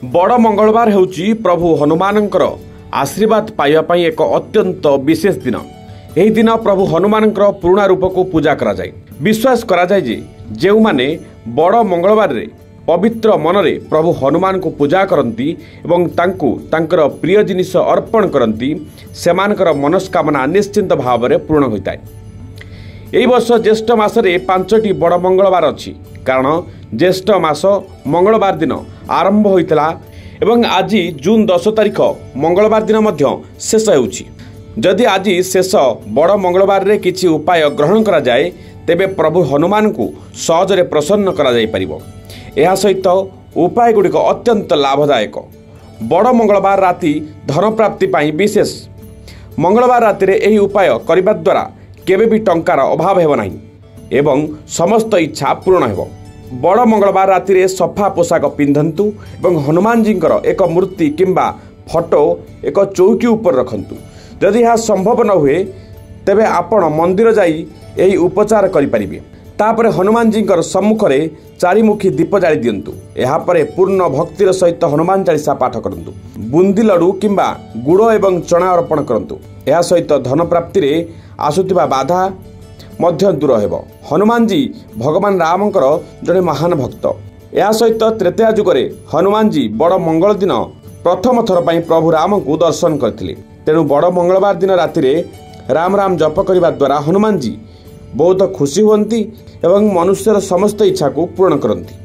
बड़ मंगलवार हेउची प्रभु हनुमानंकर आशीर्वाद पाइबा एक अत्यंत विशेष दिन। यही दिन प्रभु हनुमानंकर पुराणा रूप को पूजा करा जाए। विश्वास करा जाए जे जो माने बड़ मंगलवार रे पवित्र मनरे प्रभु हनुमान को पूजा करती एवं तांकु तांकर प्रिय जिनिस अर्पण करती सेमानकर मनस्कामना निश्चिंत भाव में पूर्ण होता है। यही वर्ष ज्येष्ठ मासरे 5टी बड़ मंगलवार अच्छी कारण ज्येष्ठ मास मंगलवार दिन आरंभ होता एवं आज जून 10 तारिख मंगलवार दिन मध्य शेष होउछि। जदि आज शेष बड़ मंगलवार रे किछि उपाय ग्रहण करा जाए तेबे प्रभु हनुमान को सहजरे प्रसन्न करा जाई परिबो। एहा सहित उपाय गुड़िक अत्यंत लाभदायक। बड़ मंगलवार राति धन प्राप्ति पाई विशेष। मंगलवार राति रे एही उपाय करिबा द्वारा केबे भी टंकार अभाव हेब नाही एवं समस्त इच्छा पूर्ण हेब। बड़ मंगलवार राति रे सफा पोशाक पिंधंतु एवं हनुमान जी एक मूर्ति किंबा फोटो एक चौकी ऊपर रखंतु। जदि यह संभव न हुए तेबे आपण मंदिर जाई एही उपचार करि परिबे। तापरे हनुमान जी सम्मुख रे चारिमुखी दीप जाली दियंतु। एहा परे पूर्ण भक्तिर सहित हनुमान चालीसा पाठ करंतु। बुंदी लड्डू किंबा गुड़ एवं चना अर्पण करंतु। एहा सहित धन प्राप्ति रे आसुतिबा बाधा मध्य दूर हेब। हनुमान जी भगवान रामंकर जड़े महान भक्त। या सहित त्रेतया जुगरे हनुमान जी बड़ मंगल दिन प्रथम थर पर प्रभु राम को दर्शन करथिले। तेणु बड़ मंगलवार दिन राति रे राम राम जप करिबा द्वारा हनुमान जी बहुत खुशी हुअंती एवं मनुष्यर समस्त इच्छा को पूर्ण करती।